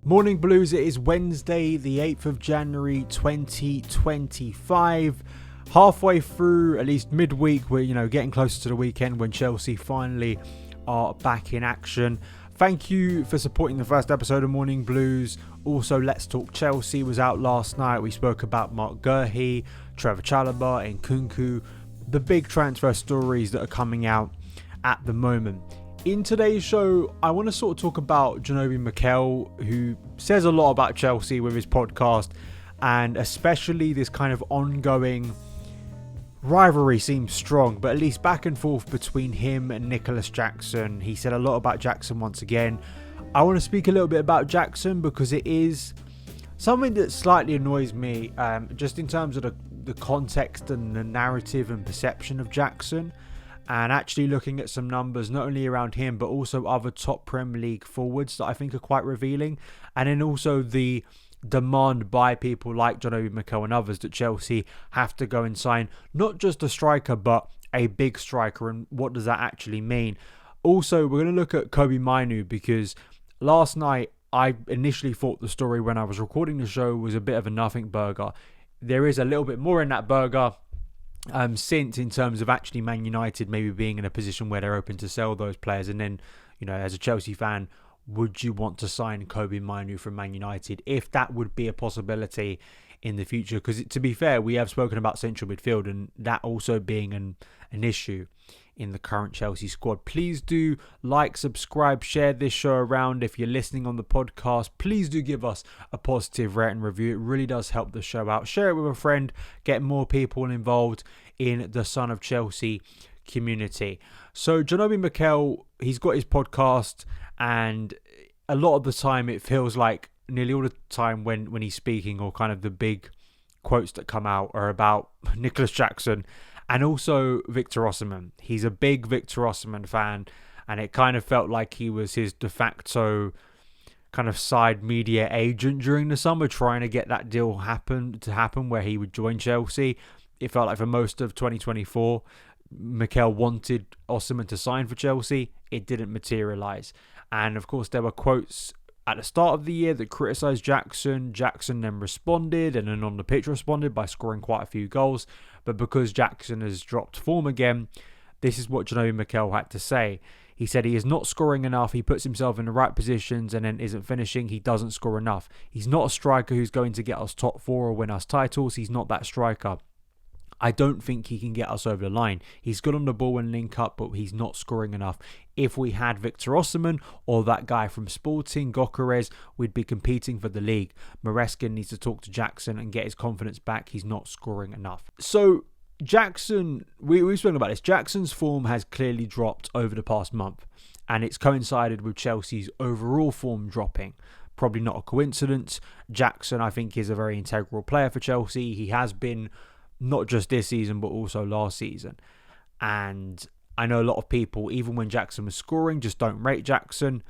Morning Blues, it is Wednesday, the 8th of January 2025. Halfway through, at least midweek, we're getting closer to the weekend when Chelsea finally are back in action. Thank you for supporting the first episode of Morning Blues. Also, Let's Talk Chelsea was out last night. We spoke about Mark Gurhey, Trevor Chalobah, and Nkunku, the big transfer stories that are coming out at the moment. In today's show, I want to sort of talk about John Obi Mikel, who says a lot about Chelsea with his podcast, and especially this kind of ongoing rivalry seems strong, but at least back and forth between him and Nicolas Jackson. He said a lot about Jackson once again. I want to speak a little bit about Jackson because it is something that slightly annoys me, just in terms of the context and the narrative and perception of Jackson. And actually looking at some numbers, not only around him, but also other top Premier League forwards that I think are quite revealing. And then also the demand by people like John Obi Mikel and others that Chelsea have to go and sign not just a striker, but a big striker. And what does that actually mean? Also, we're going to look at Kobbie Mainoo because last night I initially thought the story when I was recording the show was a bit of a nothing burger. There is a little bit more in that burger. Since in terms of actually Man United maybe being in a position where they're open to sell those players, and then as a Chelsea fan, would you want to sign Kobbie Mainoo from Man United if that would be a possibility in the future? Because to be fair, we have spoken about central midfield and that also being an issue in the current Chelsea squad. Please do like, subscribe, share this show around. If you're listening on the podcast, please do give us a positive rate and review. It really does help the show out. Share it with a friend, get more people involved in the Son of Chelsea community. So John Obi Mikel, he's got his podcast, and a lot of the time it feels like nearly all the time when he's speaking, or kind of the big quotes that come out are about Nicolas Jackson and also Victor Osimhen. He's a big Victor Osimhen fan, and it kind of felt like he was his de facto kind of side media agent during the summer, trying to get that deal happen where he would join Chelsea. It felt like for most of 2024, Mikel wanted Osimhen to sign for Chelsea. It didn't materialise. And of course, there were quotes at the start of the year that criticised Jackson. Jackson then responded, and then on the pitch responded by scoring quite a few goals. But because Jackson has dropped form again, this is what John Obi Mikel had to say. He said he is not scoring enough. He puts himself in the right positions and then isn't finishing. He doesn't score enough. He's not a striker who's going to get us top four or win us titles. He's not that striker. I don't think he can get us over the line. He's good on the ball and link up, but he's not scoring enough. If we had Victor Osimhen or that guy from Sporting, Gyökeres, we'd be competing for the league. Maresca needs to talk to Jackson and get his confidence back. He's not scoring enough. So Jackson, we've spoken about this. Jackson's form has clearly dropped over the past month, and it's coincided with Chelsea's overall form dropping. Probably not a coincidence. Jackson, I think, is a very integral player for Chelsea. He has been not just this season, but also last season. And I know a lot of people, even when Jackson was scoring, just don't rate Jackson.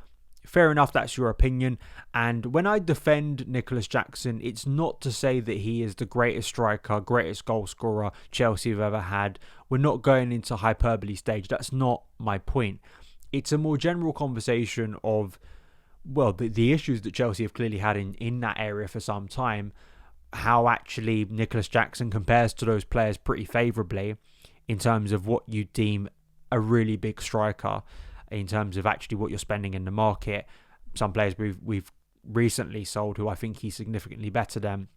Fair enough, that's your opinion. And when I defend Nicolas Jackson, it's not to say that he is the greatest striker, greatest goal scorer Chelsea have ever had. We're not going into hyperbole stage. That's not my point. It's a more general conversation of, well, the issues that Chelsea have clearly had in that area for some time. How actually Nicolas Jackson compares to those players pretty favourably in terms of what you deem a really big striker, in terms of actually what you're spending in the market. Some players we've recently sold who I think he's significantly better than.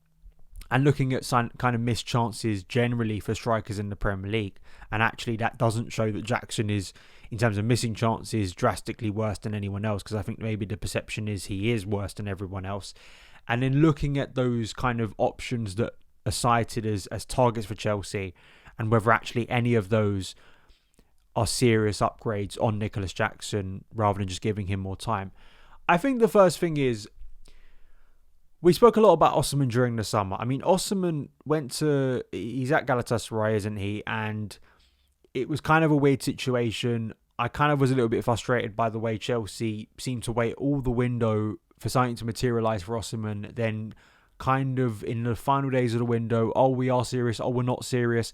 And looking at some kind of missed chances generally for strikers in the Premier League. And actually that doesn't show that Jackson is, in terms of missing chances, drastically worse than anyone else, because I think maybe the perception is he is worse than everyone else. And then looking at those kind of options that are cited as targets for Chelsea, and whether actually any of those are serious upgrades on Nicolas Jackson rather than just giving him more time. I think the first thing is, we spoke a lot about Osimhen during the summer. I mean, Osimhen he's at Galatasaray, isn't he? And it was kind of a weird situation. I kind of was a little bit frustrated by the way Chelsea seemed to wait all the window for something to materialise for Osimhen, then kind of in the final days of the window, oh, we are serious, oh, we're not serious.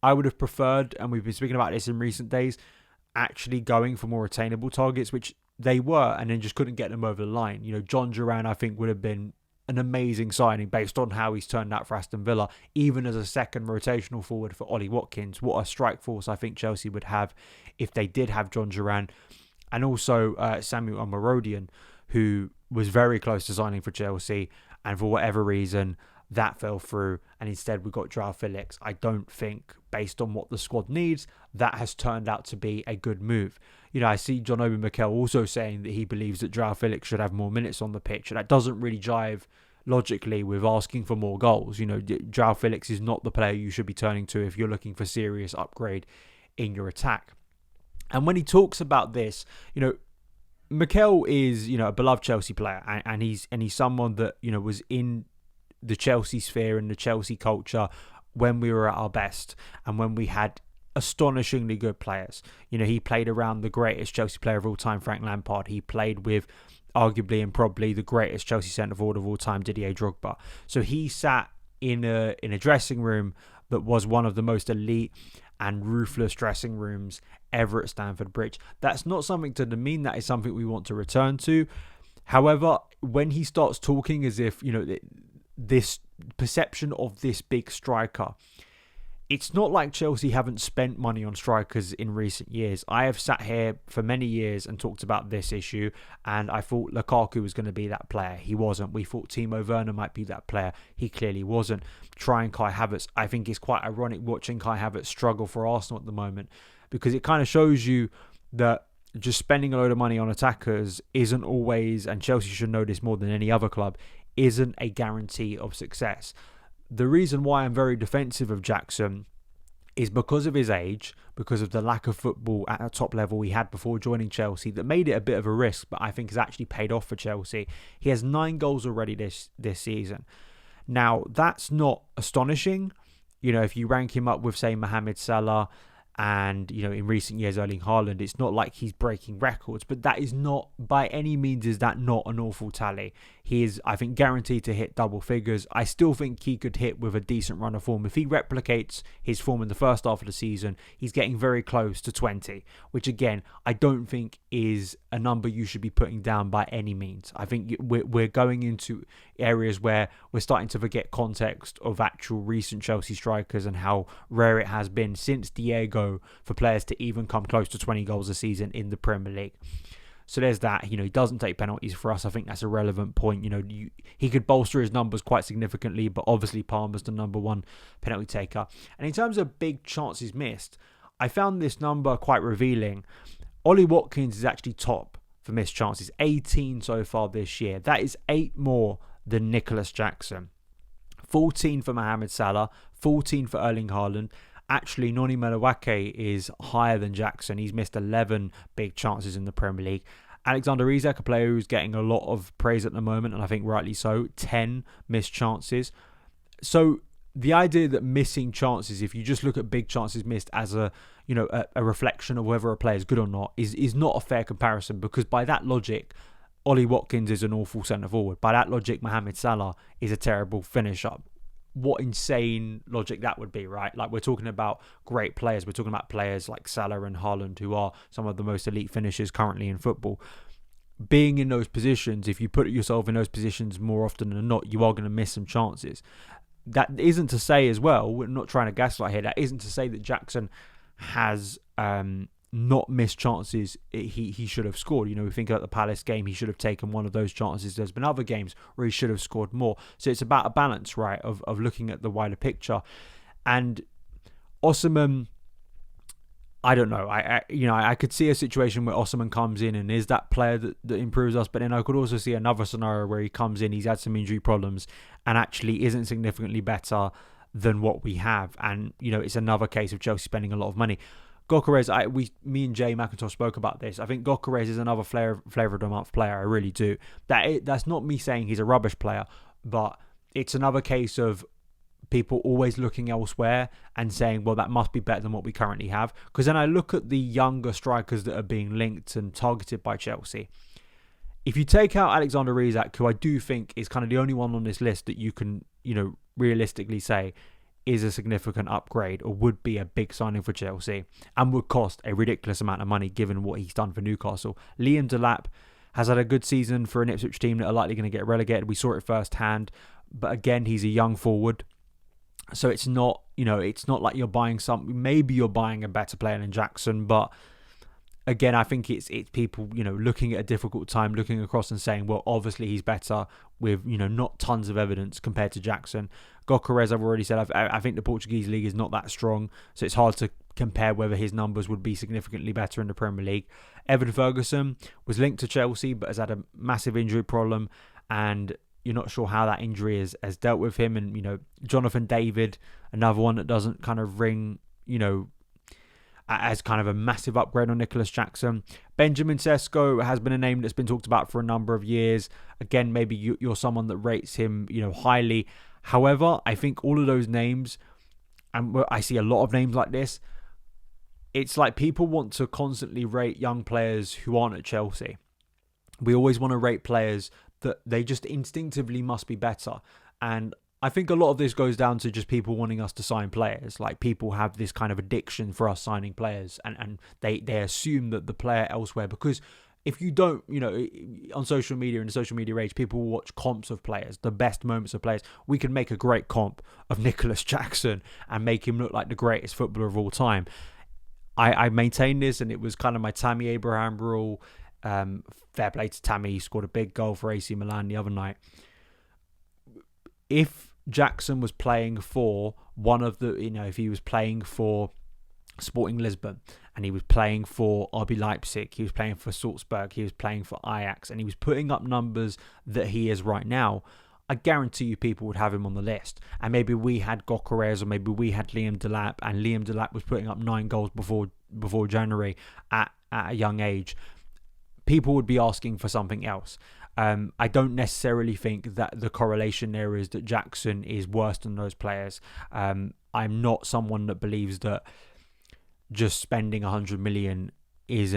I would have preferred, and we've been speaking about this in recent days, actually going for more attainable targets, which they were, and then just couldn't get them over the line. John Duran, I think, would have been an amazing signing based on how he's turned out for Aston Villa, even as a second rotational forward for Ollie Watkins. What a strike force I think Chelsea would have if they did have John Duran. And also Samuel Almirodian, who was very close to signing for Chelsea, and for whatever reason, that fell through, and instead we got Joao Felix. I don't think, based on what the squad needs, that has turned out to be a good move. I see John Obi Mikel also saying that he believes that Joao Felix should have more minutes on the pitch, and that doesn't really jive logically with asking for more goals. Joao Felix is not the player you should be turning to if you're looking for serious upgrade in your attack. And when he talks about this, Mikel is, a beloved Chelsea player, and he's someone that, was in the Chelsea sphere and the Chelsea culture when we were at our best and when we had astonishingly good players. He played around the greatest Chelsea player of all time, Frank Lampard. He played with arguably and probably the greatest Chelsea centre forward of all time, Didier Drogba. So he sat in a dressing room that was one of the most elite and ruthless dressing rooms ever at Stamford Bridge. That's not something to demean. That is something we want to return to. However, when he starts talking as if, this perception of this big striker, it's not like Chelsea haven't spent money on strikers in recent years. I have sat here for many years and talked about this issue, and I thought Lukaku was going to be that player. He wasn't. We thought Timo Werner might be that player. He clearly wasn't. Trying Kai Havertz, I think it's quite ironic watching Kai Havertz struggle for Arsenal at the moment, because it kind of shows you that just spending a load of money on attackers isn't always, and Chelsea should know this more than any other club, isn't a guarantee of success. The reason why I'm very defensive of Jackson is because of his age, because of the lack of football at a top level he had before joining Chelsea that made it a bit of a risk, but I think has actually paid off for Chelsea. He has 9 goals already this season. Now, that's not astonishing. If you rank him up with, say, Mohamed Salah and, in recent years, Erling Haaland, it's not like he's breaking records, but that is not, by any means, is that not an awful tally. He is, I think, guaranteed to hit double figures. I still think he could hit with a decent run of form. If he replicates his form in the first half of the season, he's getting very close to 20, which, again, I don't think is a number you should be putting down by any means. I think we're going into areas where we're starting to forget context of actual recent Chelsea strikers and how rare it has been since Diego for players to even come close to 20 goals a season in the Premier League. So there's that. He doesn't take penalties for us. I think that's a relevant point. He could bolster his numbers quite significantly, but obviously Palmer's the number one penalty taker. And in terms of big chances missed, I found this number quite revealing. Ollie Watkins is actually top for missed chances, 18 so far this year. That is 8 more than Nicolas Jackson. 14 for Mohamed Salah, 14 for Erling Haaland. Actually, Noni Madueke is higher than Jackson. He's missed 11 big chances in the Premier League. Alexander Isak, a player who's getting a lot of praise at the moment, and I think rightly so, 10 missed chances. So the idea that missing chances, if you just look at big chances missed as a reflection of whether a player is good or not, is not a fair comparison, because by that logic, Ollie Watkins is an awful centre forward. By that logic, Mohamed Salah is a terrible finisher. What insane logic that would be, right? Like, we're talking about great players. We're talking about players like Salah and Haaland, who are some of the most elite finishers currently in football. Being in those positions, if you put yourself in those positions more often than not, you are going to miss some chances. That isn't to say as well, we're not trying to gaslight here, that isn't to say that Jackson has not missed chances he should have scored. We think about the Palace game, he should have taken one of those chances. There's been other games where he should have scored more. So it's about a balance, right, of looking at the wider picture. And Osimhen, I don't know. I could see a situation where Osimhen comes in and is that player that improves us, but then I could also see another scenario where he comes in, he's had some injury problems and actually isn't significantly better than what we have. And, it's another case of Chelsea spending a lot of money. Gyökeres, me and Jay McIntosh spoke about this. I think Gyökeres is another flavour of the month player. I really do. That's not me saying he's a rubbish player, but it's another case of people always looking elsewhere and saying, well, that must be better than what we currently have. Because then I look at the younger strikers that are being linked and targeted by Chelsea. If you take out Alexander Isak, who I do think is kind of the only one on this list that you can, realistically say is a significant upgrade or would be a big signing for Chelsea and would cost a ridiculous amount of money given what he's done for Newcastle. Liam Delap has had a good season for an Ipswich team that are likely going to get relegated. We saw it firsthand. But again, he's a young forward. So it's not, it's not like you're buying something. Maybe you're buying a better player than Jackson, but again, I think it's people, looking at a difficult time, looking across and saying, well, obviously he's better with, not tons of evidence compared to Jackson. Gyökeres, I've already said, I think the Portuguese league is not that strong, so it's hard to compare whether his numbers would be significantly better in the Premier League. Evan Ferguson was linked to Chelsea, but has had a massive injury problem, and you're not sure how that injury has dealt with him. And, Jonathan David, another one that doesn't kind of ring, as kind of a massive upgrade on Nicolas Jackson. Benjamin Sesko has been a name that's been talked about for a number of years. Again, maybe you're someone that rates him, highly. However, I think all of those names, and I see a lot of names like this, it's like people want to constantly rate young players who aren't at Chelsea. We always want to rate players that they just instinctively must be better. And I think a lot of this goes down to just people wanting us to sign players. Like, people have this kind of addiction for us signing players, and they assume that the player elsewhere, because if you don't, on social media, in the social media age, people will watch comps of players, the best moments of players. We can make a great comp of Nicolas Jackson and make him look like the greatest footballer of all time. I maintain this, and it was kind of my Tammy Abraham rule. Fair play to Tammy, he scored a big goal for AC Milan the other night. If Jackson was playing for one of the, if he was playing for Sporting Lisbon, and he was playing for RB Leipzig, he was playing for Salzburg, he was playing for Ajax, and he was putting up numbers that he is right now, I guarantee you people would have him on the list. And maybe we had Gyökeres, or maybe we had Liam Delap, and Liam Delap was putting up 9 goals before January at a young age. People would be asking for something else. I don't necessarily think that the correlation there is that Jackson is worse than those players. I'm not someone that believes that just spending 100 million is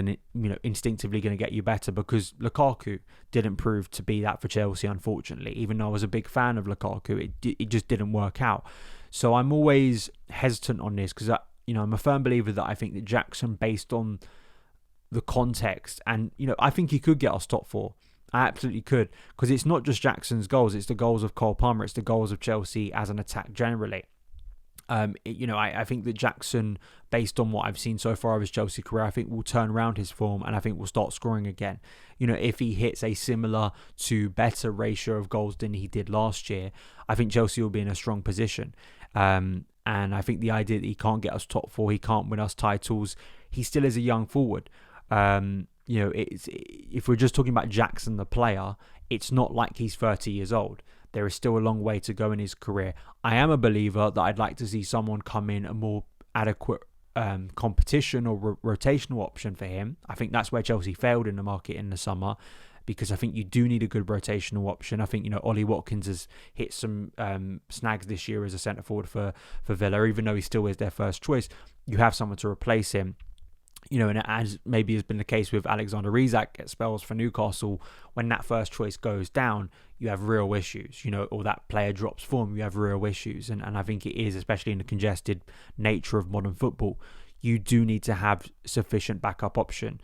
instinctively going to get you better, because Lukaku didn't prove to be that for Chelsea, unfortunately. Even though I was a big fan of Lukaku, it just didn't work out. So I'm always hesitant on this, because I'm a firm believer that I think that Jackson, based on the context, and I think he could get us top 4. I absolutely could, because it's not just Jackson's goals, it's the goals of Cole Palmer, it's the goals of Chelsea as an attack generally. I think that Jackson, based on what I've seen so far of his Chelsea career, I think will turn around his form, and I think will start scoring again. If he hits a similar to better ratio of goals than he did last year, I think Chelsea will be in a strong position. And I think the idea that he can't get us top 4, he can't win us titles, he still is a young forward. If we're just talking about Jackson the player, it's not like he's 30 years old. There is still a long way to go in his career. I am a believer that I'd like to see someone come in, a more adequate competition or rotational option for him. I think that's where Chelsea failed in the market in the summer, because I think you do need a good rotational option. I think, Ollie Watkins has hit some snags this year as a centre forward for Villa, even though he still is their first choice. You have someone to replace him. And as maybe has been the case with Alexander Isak at spells for Newcastle, when that first choice goes down, you have real issues, or that player drops form, you have real issues. And I think it is, especially in the congested nature of modern football, you do need to have sufficient backup option.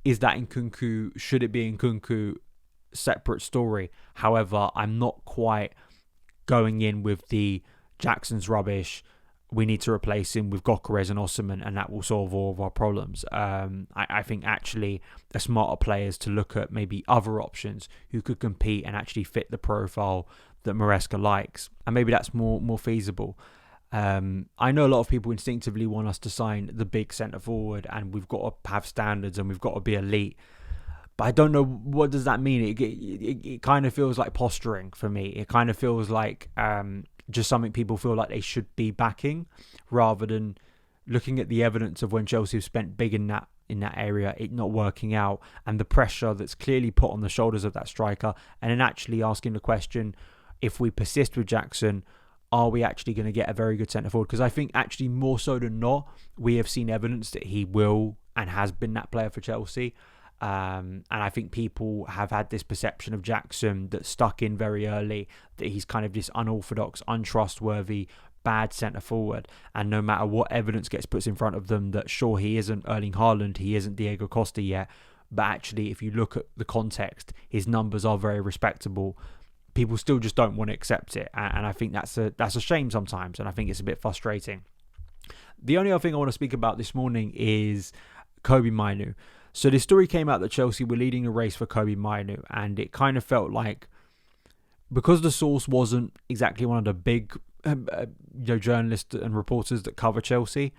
Is that Nkunku? Should it be Nkunku? Separate story. However, I'm not quite going in with the Jackson's rubbish, we need to replace him with Gyökeres and Osimhen, and that will solve all of our problems. I think actually the smarter players to look at maybe other options who could compete and actually fit the profile that Maresca likes, and maybe that's more feasible. I know a lot of people instinctively want us to sign the big centre forward, and we've got to have standards and we've got to be elite. But I don't know, what does that mean? It kind of feels like posturing for me. It kind of feels like just something people feel like they should be backing, rather than looking at the evidence of when Chelsea have spent big in that area, it not working out, and the pressure that's clearly put on the shoulders of that striker, and then actually asking the question, if we persist with Jackson, are we actually going to get a very good centre forward? Because I think actually more so than not, we have seen evidence that he will and has been that player for Chelsea. And I think people have had this perception of Jackson that stuck in very early, that he's kind of this unorthodox, untrustworthy, bad centre forward, and no matter what evidence gets put in front of them that sure, he isn't Erling Haaland, he isn't Diego Costa yet, but actually if you look at the context, his numbers are very respectable, people still just don't want to accept it, and I think that's a shame sometimes, and I think it's a bit frustrating. The only other thing I want to speak about this morning is Kobbie Mainoo. So this story came out that Chelsea were leading a race for Kobbie Mainoo, and it kind of felt like, because the source wasn't exactly one of the big journalists and reporters that cover Chelsea,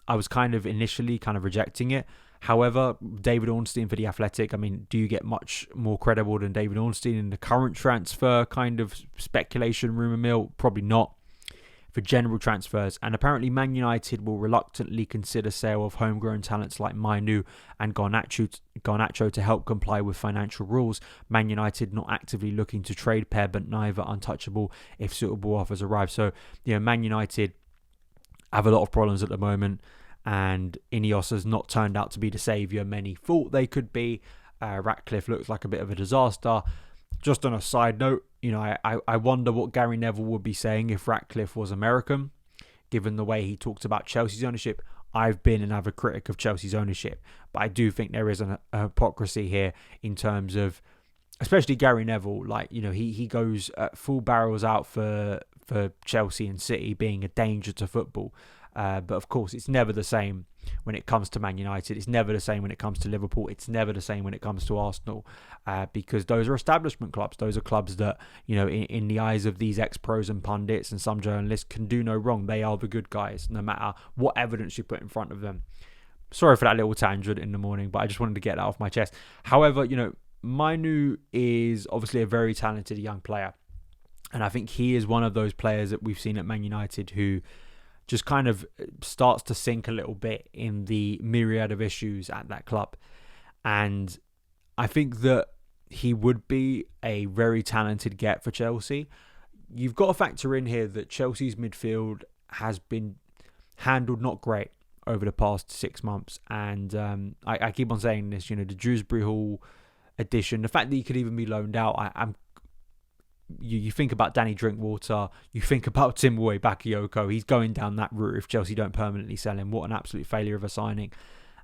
I was initially rejecting it. However, David Ornstein for The Athletic, I mean, do you get much more credible than David Ornstein in the current transfer kind of speculation rumour mill? Probably not. For general transfers, and apparently Man United will reluctantly consider sale of homegrown talents like Mainoo and Garnacho to help comply with financial rules. Man United not actively looking to trade pair, but neither untouchable if suitable offers arrive. So, Man United have a lot of problems at the moment, and Ineos has not turned out to be the saviour many thought they could be. Ratcliffe looks like a bit of a disaster. Just on a side note, I wonder what Gary Neville would be saying if Ratcliffe was American, given the way he talked about Chelsea's ownership. I've been an avid critic of Chelsea's ownership, but I do think there is a hypocrisy here in terms of, especially Gary Neville. He goes full barrels out for Chelsea and City being a danger to football. But of course, it's never the same when it comes to Man United. It's never the same when it comes to Liverpool. It's never the same when it comes to Arsenal, because those are establishment clubs. Those are clubs that, in the eyes of these ex-pros and pundits and some journalists, can do no wrong. They are the good guys, no matter what evidence you put in front of them. Sorry for that little tangent in the morning, but I just wanted to get that off my chest. However, Mainoo is obviously a very talented young player, and I think he is one of those players that we've seen at Man United who just kind of starts to sink a little bit in the myriad of issues at that club. And I think that he would be a very talented get for Chelsea. You've got to factor in here that Chelsea's midfield has been handled not great over the past 6 months. And I keep on saying this, the Dewsbury Hall addition, the fact that he could even be loaned out, You think about Danny Drinkwater, you think about Timuyi Bakayoko. He's going down that route if Chelsea don't permanently sell him. What an absolute failure of a signing.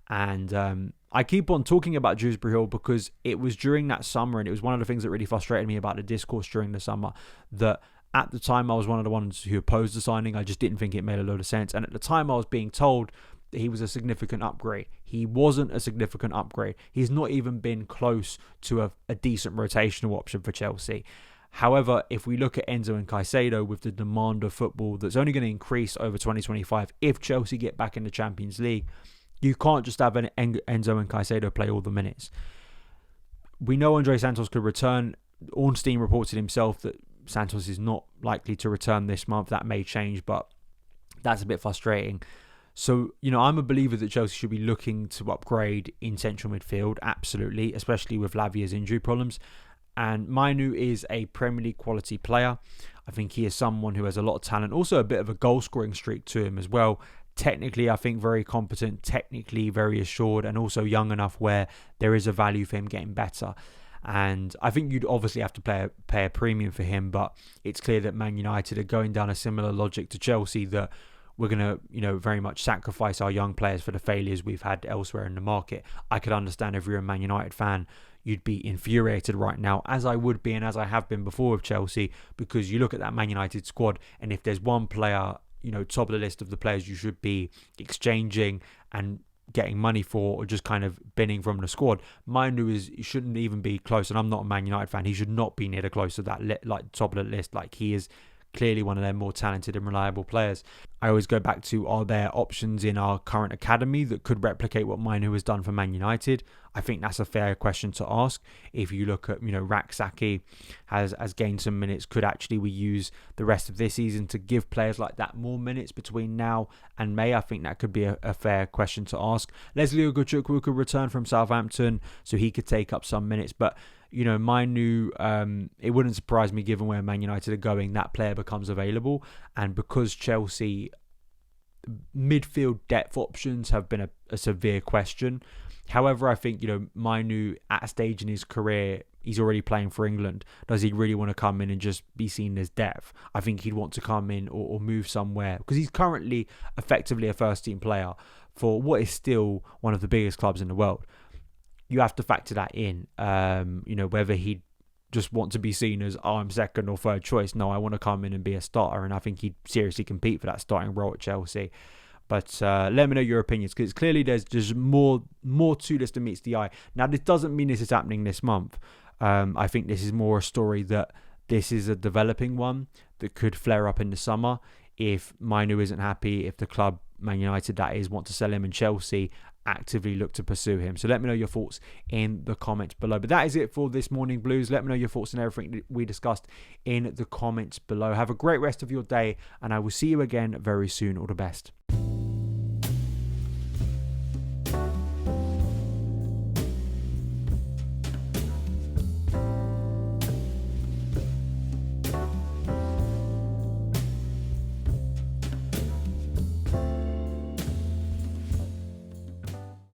And I keep on talking about Dewsbury Hall because it was during that summer, and it was one of the things that really frustrated me about the discourse during the summer, that at the time I was one of the ones who opposed the signing. I just didn't think it made a load of sense. And at the time I was being told that he was a significant upgrade. He wasn't a significant upgrade. He's not even been close to a decent rotational option for Chelsea. However, if we look at Enzo and Caicedo with the demand of football that's only going to increase over 2025 if Chelsea get back in the Champions League, you can't just have an Enzo and Caicedo play all the minutes. We know Andre Santos could return. Ornstein reported himself that Santos is not likely to return this month. That may change, but that's a bit frustrating. So, I'm a believer that Chelsea should be looking to upgrade in central midfield, absolutely, especially with Lavia's injury problems. And Mainoo is a Premier League quality player. I think he is someone who has a lot of talent. Also a bit of a goal scoring streak to him as well. Technically, I think very competent. Technically very assured. And also young enough where there is a value for him getting better. And I think you'd obviously have to pay a premium for him. But it's clear that Man United are going down a similar logic to Chelsea, that we're going to, very much sacrifice our young players for the failures we've had elsewhere in the market. I could understand if you're a Man United fan, you'd be infuriated right now, as I would be and as I have been before with Chelsea, because you look at that Man United squad, and if there's one player, top of the list of the players you should be exchanging and getting money for, or just kind of binning from the squad, Mainoo shouldn't even be close. And I'm not a Man United fan. He should not be near the close of that top of the list. He is clearly one of their more talented and reliable players. I always go back to, are there options in our current academy that could replicate what Mainoo has done for Man United? I think that's a fair question to ask. If you look at, Rak-Saki has gained some minutes. Could actually we use the rest of this season to give players like that more minutes between now and May? I think that could be a fair question to ask. Leslie Ugochukwu could return from Southampton, so he could take up some minutes. But Mainoo, it wouldn't surprise me, given where Man United are going, that player becomes available. And because Chelsea midfield depth options have been a severe question. However, I think, Mainoo at a stage in his career he's already playing for England. Does he really want to come in and just be seen as depth? I think he'd want to come in or move somewhere, because he's currently effectively a first team player for what is still one of the biggest clubs in the world. You have to factor that in, whether he'd just want to be seen as, I'm second or third choice. No, I want to come in and be a starter, and I think he'd seriously compete for that starting role at Chelsea. But let me know your opinions, because clearly there's just more to this than meets the eye. Now, this doesn't mean this is happening this month. I think this is more a story that this is a developing one that could flare up in the summer if Mainoo isn't happy, if the club, Man United that is, want to sell him, and Chelsea actively look to pursue him. So let me know your thoughts in the comments below. But that is it for this morning, Blues. Let me know your thoughts on everything that we discussed in the comments below. Have a great rest of your day, and I will see you again very soon. All the best.